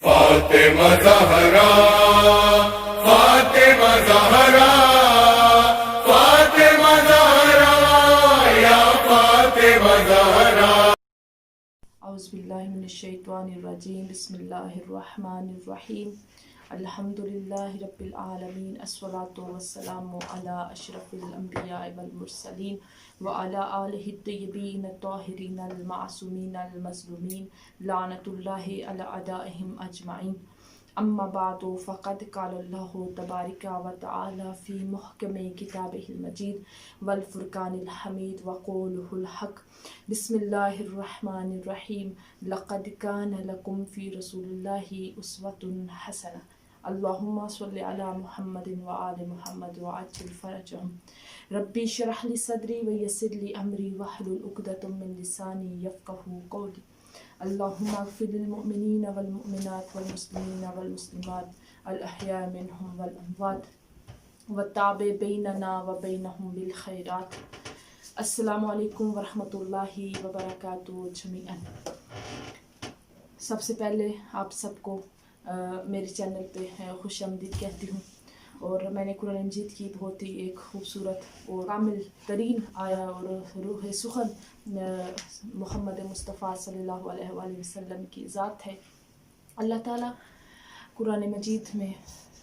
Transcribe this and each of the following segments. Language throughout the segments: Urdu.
فاطمہ زہرا، فاطمہ زہرا، فاطمہ زہرا، یا فاطمہ زہرا۔ اعوذ باللہ من الشیطان الرجیم، بسم اللہ الرحمن الرحیم، الحمدللہ رب العالمین، الصلاۃ والسلام علی اشرف الانبیاء والمرسلین وعلی آلہ الطیبین الطاہرین المعصومین المظلومین، لعنۃ اللہ علی اعدائہم اجمعین۔ اما بعد فقد قال اللہ تبارک و تعالی فی محکم کتابہ المجید والفرقان الحمید وقولہ الحق، بسم اللہ الرحمن الرحیم، لقد کان لکم فی رسول اللہ اسوۃ حسنہ، اللہم صل علی محمد وآل محمد وعجل فرجہم، ربی اشرح لی صدری ویسر لی امری واحلل عقدۃ من لسانی یفقہوا قولی، اللہم اغفر للمؤمنین والمؤمنات والمسلمین والمسلمات الاحیاء منہم والاموات وتابع بیننا وبینہم بالخیرات۔ السلام علیکم ورحمۃ اللہ وبرکاتہ جمیعاً۔ سب سے پہلے آپ سب کو میرے چینل پہ خوش آمدید کہتی ہوں، اور میں نے قرآن مجید کی بہت ہی ایک خوبصورت اور کامل ترین آیا اور روح سخن محمد مصطفیٰ صلی اللہ علیہ وآلہ وسلم کی ذات ہے۔ اللہ تعالیٰ قرآن مجید میں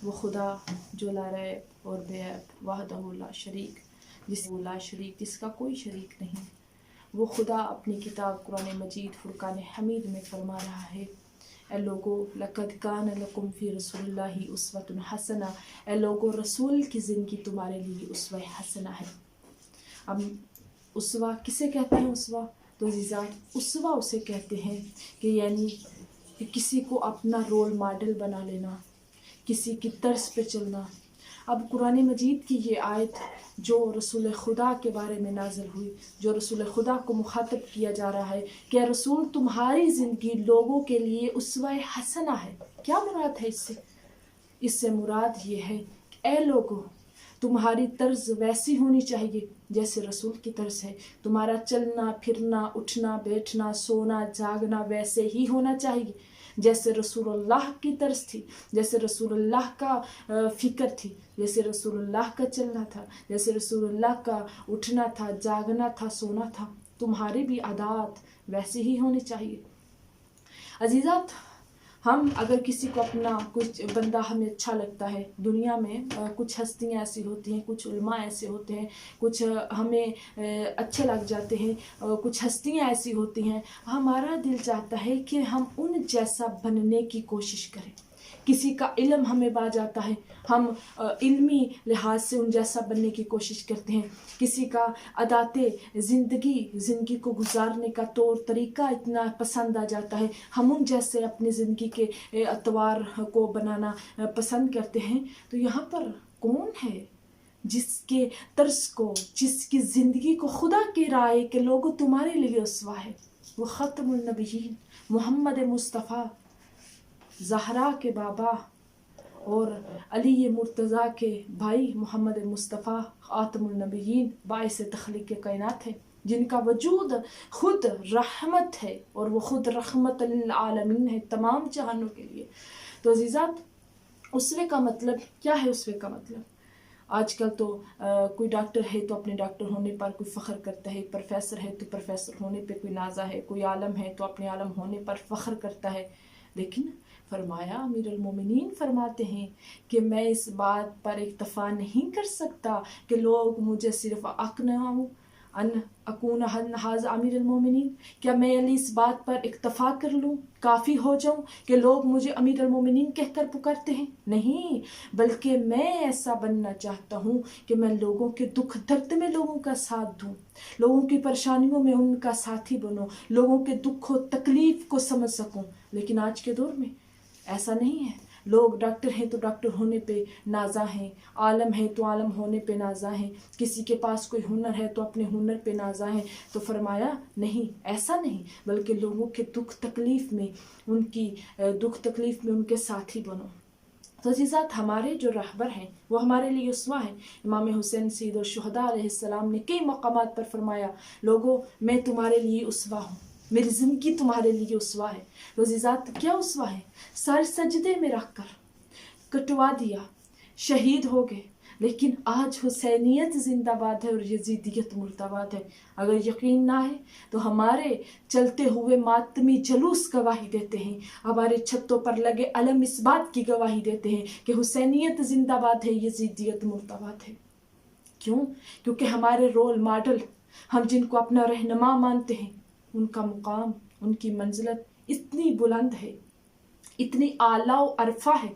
وہ خدا جو لا ریب اور بے عیب وحدہ لا شریک، جس کا کوئی شریک نہیں، وہ خدا اپنی کتاب قرآن مجید فرقان حمید میں فرما رہا ہے، اے لوگو لقد کان لکم فی رسول اللہ اسوۃ حسنہ، اے لوگو رسول کی زندگی تمہارے لیے اسوہ حسنہ ہے۔ اب اسوہ کسے کہتے ہیں؟ اسوہ تو عزیزات، اسوہ اسے کہتے ہیں کہ یعنی کہ کسی کو اپنا رول ماڈل بنا لینا، کسی کی طرز پہ چلنا۔ اب قرآن مجید کی یہ آیت جو رسول خدا کے بارے میں نازل ہوئی، جو رسول خدا کو مخاطب کیا جا رہا ہے کہ رسول تمہاری زندگی لوگوں کے لیے اسوہ حسنہ ہے، کیا مراد ہے اس سے؟ اس سے مراد یہ ہے کہ اے لوگوں، تمہاری طرز ویسی ہونی چاہیے جیسے رسول کی طرز ہے، تمہارا چلنا پھرنا اٹھنا بیٹھنا سونا جاگنا ویسے ہی ہونا چاہیے جیسے رسول اللہ کی طرز تھی، جیسے رسول اللہ کا فکر تھی، جیسے رسول اللہ کا چلنا تھا، جیسے رسول اللہ کا اٹھنا تھا جاگنا تھا سونا تھا، تمہاری بھی عادات ویسی ہی ہونی چاہیے۔ عزیزات، ہم اگر کسی کو اپنا کچھ بندہ ہمیں اچھا لگتا ہے، دنیا میں کچھ ہستیاں ایسی ہوتی ہیں، کچھ علماء ایسے ہوتے ہیں، کچھ ہمیں اچھے لگ جاتے ہیں، کچھ ہستیاں ایسی ہوتی ہیں، ہمارا دل چاہتا ہے کہ ہم ان جیسا بننے کی کوشش کریں۔ کسی کا علم ہمیں با جاتا ہے، ہم علمی لحاظ سے ان جیسا بننے کی کوشش کرتے ہیں۔ کسی کا عادات زندگی کو گزارنے کا طور طریقہ اتنا پسند آ جاتا ہے، ہم ان جیسے اپنی زندگی کے اطوار کو بنانا پسند کرتے ہیں۔ تو یہاں پر کون ہے جس کے طرز کو، جس کی زندگی کو خدا کی رائے کہ لوگوں تمہارے لیے اسوہ ہے؟ وہ ختم النبیین محمد مصطفیٰ، زہرا کے بابا اور علی مرتضیٰ کے بھائی محمد مصطفیٰ خاتم النبیین، باعث تخلیق کائنات ہے، جن کا وجود خود رحمت ہے اور وہ خود رحمت للعالمین ہے، تمام جہانوں کے لیے۔ تو عزیزات، اسوے کا مطلب کیا ہے؟ اسوے کا مطلب آج کل تو کوئی ڈاکٹر ہے تو اپنے ڈاکٹر ہونے پر کوئی فخر کرتا ہے، پروفیسر ہے تو پروفیسر ہونے پہ کوئی نازا ہے، کوئی عالم ہے تو اپنے عالم ہونے پر فخر کرتا ہے۔ لیکن فرمایا، امیر المومنین فرماتے ہیں کہ میں اس بات پر اکتفا نہیں کر سکتا کہ لوگ مجھے صرف اکون حاضر امیر المومنین، کیا میں علی اس بات پر اکتفا کر لوں، کافی ہو جاؤں کہ لوگ مجھے امیر المومنین کہہ کر پکارتے ہیں؟ نہیں، بلکہ میں ایسا بننا چاہتا ہوں کہ میں لوگوں کے دکھ درد میں لوگوں کا ساتھ دوں، لوگوں کی پریشانیوں میں ان کا ساتھی بنوں، لوگوں کے دکھ و تکلیف کو سمجھ سکوں۔ لیکن آج کے دور میں ایسا نہیں ہے، لوگ ڈاکٹر ہیں تو ڈاکٹر ہونے پہ نازا ہیں، عالم ہے تو عالم ہونے پہ نازا ہیں، کسی کے پاس کوئی ہنر ہے تو اپنے ہنر پہ نازا ہیں۔ تو فرمایا نہیں، ایسا نہیں، بلکہ لوگوں کے دکھ تکلیف میں ان کے ساتھی بنو۔ تو عزیزات، ہمارے جو رہبر ہیں وہ ہمارے لیے اسوہ ہیں۔ امام حسین سید الشہداء علیہ السلام نے کئی مقامات پر فرمایا، لوگوں میں تمہارے لیے اسوہ ہوں، میری زندگی تمہارے لیے اسوا ہے. تو عزیزات کیا اسوا ہے؟ سر سجدے میں رکھ کر کٹوا دیا، شہید ہو گئے، لیکن آج حسینیت زندہ باد ہے اور یزیدیت مرد آباد ہے. اگر یقین نہ ہے تو ہمارے چلتے ہوئے ماتمی جلوس گواہی دیتے ہیں، ہمارے چھتوں پر لگے علم اس بات کی گواہی دیتے ہیں کہ حسینیت زندہ باد ہے، یزیدیت مرد آباد ہے. کیوں؟ کیونکہ ہمارے رول ماڈل، ہم جن کو اپنا رہنما مانتے ہیں، ان کا مقام، ان کی منزلت اتنی بلند ہے، اتنی اعلیٰ و عرفہ ہے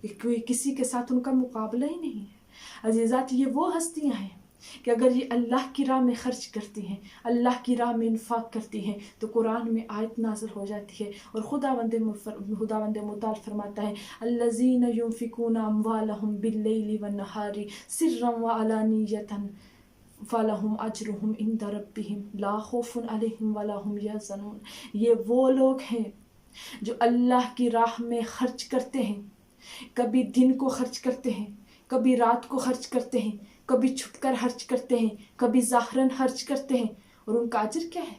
کہ کوئی کسی کے ساتھ ان کا مقابلہ ہی نہیں ہے. عزیزات یہ وہ ہستیاں ہیں کہ اگر یہ اللہ کی راہ میں خرچ کرتی ہیں، اللہ کی راہ میں انفاق کرتی ہیں تو قرآن میں آیت نازل ہو جاتی ہے اور خداوند متعال فرماتا ہے الذین ينفقون اموالهم باللیل والنہار سرا وعلانیۃ فلہم اجرہم عند ربہم لا خوف علیہم ولا هم یحزنون. یہ وہ لوگ ہیں جو اللہ کی راہ میں خرچ کرتے ہیں، کبھی دن کو خرچ کرتے ہیں، کبھی رات کو خرچ کرتے ہیں، کبھی چھپ کر خرچ کرتے ہیں، کبھی ظاہراً خرچ کرتے ہیں، اور ان کا اجر کیا ہے؟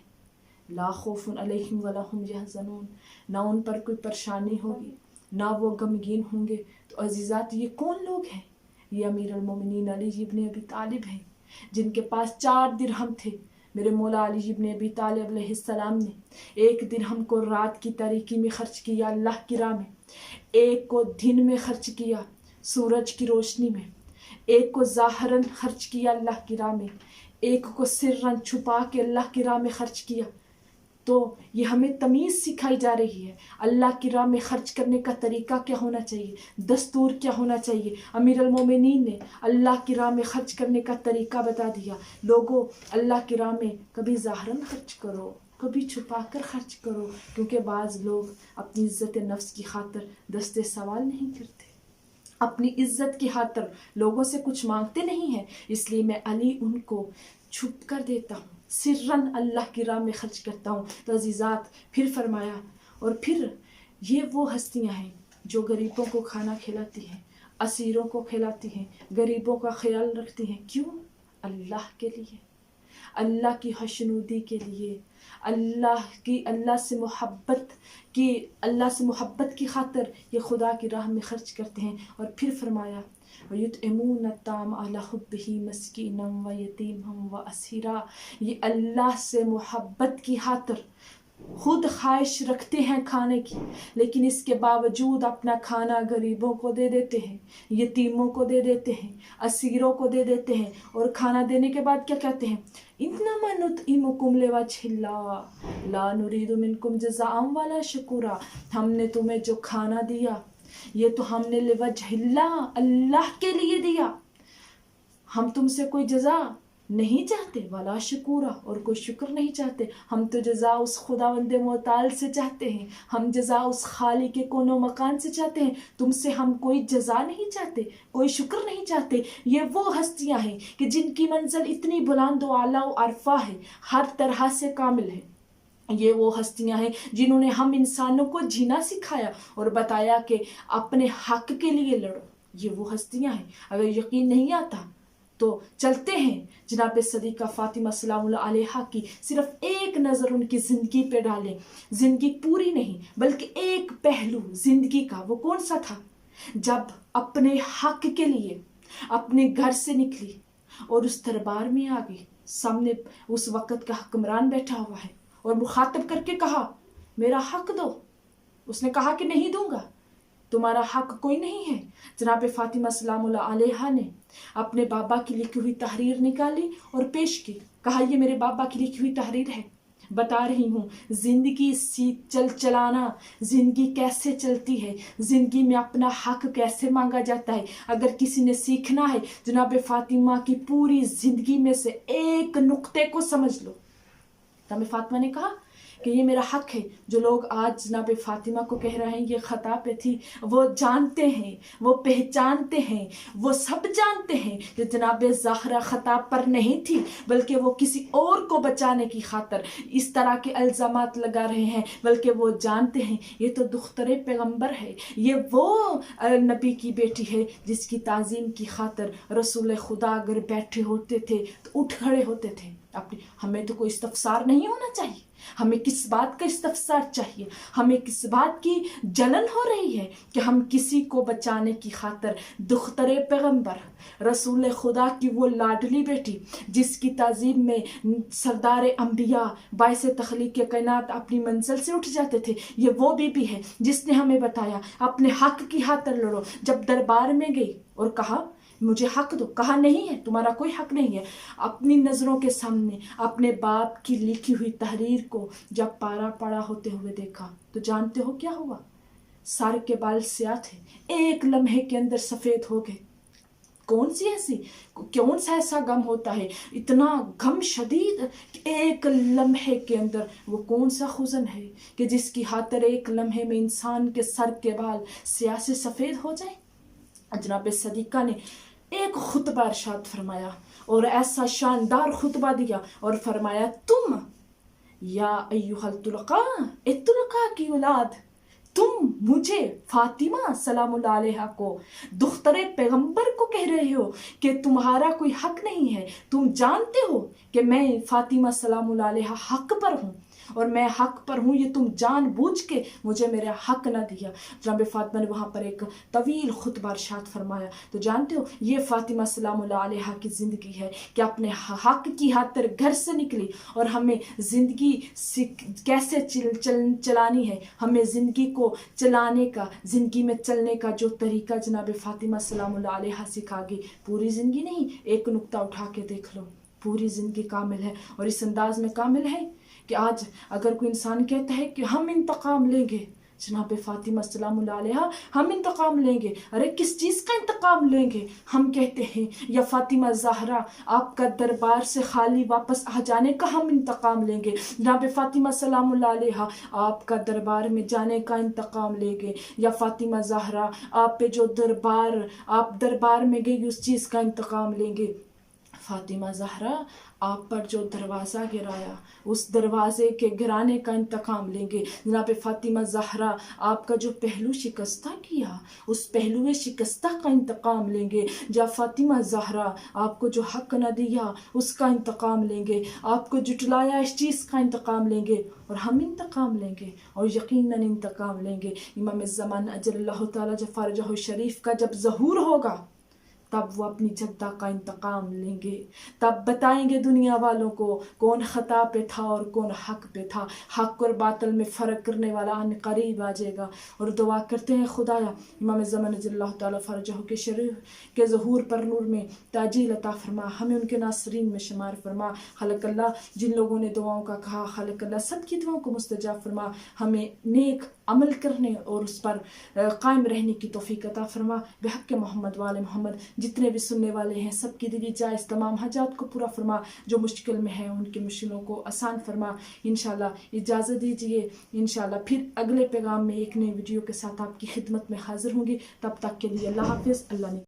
لا خوف علیہم ولا هم یحزنون. نہ ان پر کوئی پریشانی ہوگی، نہ وہ غمگین ہوں گے. تو عزیزات یہ کون لوگ ہیں؟ یہ امیر المومنین علی ابن ابی طالب ہیں، جن کے پاس 4 درہم تھے. میرے مولا علی ابن ابی طالب علیہ السلام نے 1 درہم کو رات کی تاریکی میں خرچ کیا اللہ کی راہ میں، 1 کو دن میں خرچ کیا سورج کی روشنی میں، 1 کو ظاہراً خرچ کیا اللہ کی راہ میں، 1 کو سرراً چھپا کے اللہ کی راہ میں خرچ کیا. تو یہ ہمیں تمیز سکھائی جا رہی ہے اللہ کی راہ میں خرچ کرنے کا طریقہ کیا ہونا چاہیے، دستور کیا ہونا چاہیے. امیر المومنین نے اللہ کی راہ میں خرچ کرنے کا طریقہ بتا دیا. لوگوں اللہ کی راہ میں کبھی ظاہراً خرچ کرو، کبھی چھپا کر خرچ کرو، کیونکہ بعض لوگ اپنی عزت نفس کی خاطر دستے سوال نہیں کرتے، اپنی عزت کی خاطر لوگوں سے کچھ مانگتے نہیں ہیں. اس لیے میں علی ان کو چھپ کر دیتا ہوں، سرن اللہ کی راہ میں خرچ کرتا ہوں. تو عزیزات پھر فرمایا اور پھر یہ وہ ہستیاں ہیں جو غریبوں کو کھانا کھلاتی ہیں، اسیروں کو کھلاتی ہیں، غریبوں کا خیال رکھتی ہیں. کیوں؟ اللہ کے لیے، اللہ کی خشنودی کے لیے، اللہ سے محبت کی خاطر یہ خدا کی راہ میں خرچ کرتے ہیں. اور پھر فرمایا وَيُطْعِمُونَ الطَّعَامَ عَلَىٰ حُبِّهِ مِسْكِينًا وَيَتِيمًا وَأَسِيرًا. یہ اللہ سے محبت کی خاطر خود خواہش رکھتے ہیں کھانے کی، لیکن اس کے باوجود اپنا کھانا غریبوں کو دے دیتے ہیں، یتیموں کو دے دیتے ہیں، اسیروں کو دے دیتے ہیں. اور کھانا دینے کے بعد کیا کہتے ہیں؟ انما نطعمکم لوجہ اللہ لا نرید منکم جزاء ولا شکورا. ہم نے تمہیں جو کھانا دیا یہ تو ہم نے لوجہ اللہ کے لیے دیا، ہم تم سے کوئی جزا نہیں چاہتے، ولا شکورا، اور کوئی شکر نہیں چاہتے. ہم تو جزا اس خداوند متعال سے چاہتے ہیں، ہم جزا اس خالق کے کون و مکان سے چاہتے ہیں. تم سے ہم کوئی جزا نہیں چاہتے، کوئی شکر نہیں چاہتے. یہ وہ ہستیاں ہیں کہ جن کی منزل اتنی بلند و اعلیٰ و عرفہ ہے، ہر طرح سے کامل ہے. یہ وہ ہستیاں ہیں جنہوں نے ہم انسانوں کو جینا سکھایا اور بتایا کہ اپنے حق کے لیے لڑو. یہ وہ ہستیاں ہیں. اگر یقین نہیں آتا تو چلتے ہیں جناب صدیقہ فاطمہ سلام اللہ علیہا کی صرف ایک نظر ان کی زندگی پہ ڈالیں. زندگی پوری نہیں بلکہ ایک پہلو زندگی کا. وہ کون سا تھا؟ جب اپنے حق کے لیے اپنے گھر سے نکلی اور اس دربار میں آ گئی، سامنے اس وقت کا حکمران بیٹھا ہوا ہے اور مخاطب کر کے کہا میرا حق دو. اس نے کہا کہ نہیں دوں گا، تمہارا حق کوئی نہیں ہے. جناب فاطمہ سلام اللہ علیہا نے اپنے بابا کی لکھی ہوئی تحریر نکالی اور پیش کی. کہا یہ میرے بابا کی لکھی ہوئی تحریر ہے، بتا رہی ہوں زندگی چلانا، زندگی کیسے چلتی ہے، زندگی میں اپنا حق کیسے مانگا جاتا ہے. اگر کسی نے سیکھنا ہے جناب فاطمہ کی پوری زندگی میں سے ایک نقطے کو سمجھ لو. جناب فاطمہ نے کہا کہ یہ میرا حق ہے. جو لوگ آج جناب فاطمہ کو کہہ رہے ہیں یہ خطا پہ تھی، وہ جانتے ہیں، وہ پہچانتے ہیں، وہ سب جانتے ہیں کہ جناب زہرا خطا پر نہیں تھی، بلکہ وہ کسی اور کو بچانے کی خاطر اس طرح کے الزامات لگا رہے ہیں. بلکہ وہ جانتے ہیں یہ تو دختر پیغمبر ہے، یہ وہ نبی کی بیٹی ہے جس کی تعظیم کی خاطر رسول خدا اگر بیٹھے ہوتے تھے تو اٹھ کھڑے ہوتے تھے. ہمیں تو کوئی استفسار نہیں ہونا چاہیے. ہمیں کس بات کا استفسار چاہیے؟ ہمیں کس بات کی جلن ہو رہی ہے کہ ہم کسی کو بچانے کی خاطر دختر پیغمبر رسول خدا کی وہ لاڈلی بیٹی جس کی تعظیم میں سردار انبیاء باعث تخلیق کائنات اپنی منزل سے اٹھ جاتے تھے، یہ وہ بی بی ہے جس نے ہمیں بتایا اپنے حق کی خاطر لڑو. جب دربار میں گئی اور کہا مجھے حق دو، کہا نہیں ہے، تمہارا کوئی حق نہیں ہے. اپنی نظروں کے سامنے اپنے باپ کی لکھی ہوئی تحریر کو جب پارا پڑا ہوتے ہوئے دیکھا تو جانتے ہو کیا ہوا؟ سر کے بال سیاہ تھے، ایک لمحے کے اندر سفید ہو گئے. کون سا ایسا غم ہوتا ہے اتنا غم شدید کہ ایک لمحے کے اندر؟ وہ کون سا حزن ہے کہ جس کی خاطر ایک لمحے میں انسان کے سر کے بال سیاہ سے سفید ہو جائیں؟ جناب صدیقہ نے ایک خطبہ ارشاد فرمایا اور ایسا شاندار خطبہ دیا اور فرمایا تم یا ایھا الطلقاء کی اولاد، تم مجھے فاطمہ سلام اللہ علیہ کو دختر پیغمبر کو کہہ رہے ہو کہ تمہارا کوئی حق نہیں ہے. تم جانتے ہو کہ میں فاطمہ سلام اللہ علیہ حق پر ہوں اور میں حق پر ہوں، یہ تم جان بوجھ کے مجھے میرا حق نہ دیا. جناب فاطمہ نے وہاں پر ایک طویل خطبہ ارشاد فرمایا. تو جانتے ہو یہ فاطمہ سلام اللہ علیہ کی زندگی ہے کہ اپنے حق کی خاطر گھر سے نکلی اور ہمیں زندگی کیسے چلانی ہے، ہمیں زندگی کو چلانے کا، زندگی میں چلنے کا جو طریقہ جناب فاطمہ سلام اللہ علیہ سکھا گئی. پوری زندگی نہیں، ایک نقطہ اٹھا کے دیکھ لو، پوری زندگی کامل ہے. اور اس انداز میں کامل ہے کہ آج اگر کوئی انسان کہتا ہے کہ ہم انتقام لیں گے، جناب فاطمہ سلام اللہ علیہ ہم انتقام لیں گے، ارے کس چیز کا انتقام لیں گے؟ ہم کہتے ہیں یا فاطمہ زہرا آپ کا دربار سے خالی واپس آ جانے کا ہم انتقام لیں گے. جناب فاطمہ سلام اللہ علیہ آپ کا دربار میں جانے کا انتقام لیں گے. یا فاطمہ زہرا آپ پہ جو آپ دربار میں گئی اس چیز کا انتقام لیں گے. فاطمہ زہرا آپ پر جو دروازہ گرایا اس دروازے کے گرانے کا انتقام لیں گے. جناب فاطمہ زہرا آپ کا جو پہلو شکستہ کیا اس پہلو شکستہ کا انتقام لیں گے. جب فاطمہ زہرا آپ کو جو حق نہ دیا اس کا انتقام لیں گے. آپ کو جٹلایا اس چیز کا انتقام لیں گے. اور ہم انتقام لیں گے اور یقیناً انتقام لیں گے. امام الزمان اجل اللہ تعالیٰ فرجہ شریف کا جب ظہور ہوگا تب وہ اپنی جدہ کا انتقام لیں گے. تب بتائیں گے دنیا والوں کو کون خطا پہ تھا اور کون حق پہ تھا. حق اور باطل میں فرق کرنے والا ان قریب آ جائے گا. اور دعا کرتے ہیں خدایا امام زمان رضی اللہ تعالیٰ فرجہ کے شریف کے ظہور پر نور میں تاجیل عطا فرما، ہمیں ان کے ناصرین میں شمار فرما. خالق اللہ جن لوگوں نے دعاؤں کا کہا خالق اللہ سب کی دعاؤں کو مستجاب فرما. ہمیں نیک عمل کرنے اور اس پر قائم رہنے کی توفیق عطا فرما. بحق محمد وآل محمد جتنے بھی سننے والے ہیں سب کی دلی جائز تمام حاجات کو پورا فرما. جو مشکل میں ہیں ان کی مشکلوں کو آسان فرما. انشاءاللہ اجازت دیجیے، انشاءاللہ پھر اگلے پیغام میں ایک نئے ویڈیو کے ساتھ آپ کی خدمت میں حاضر ہوں گی. تب تک کے لیے اللہ حافظ. اللہ نے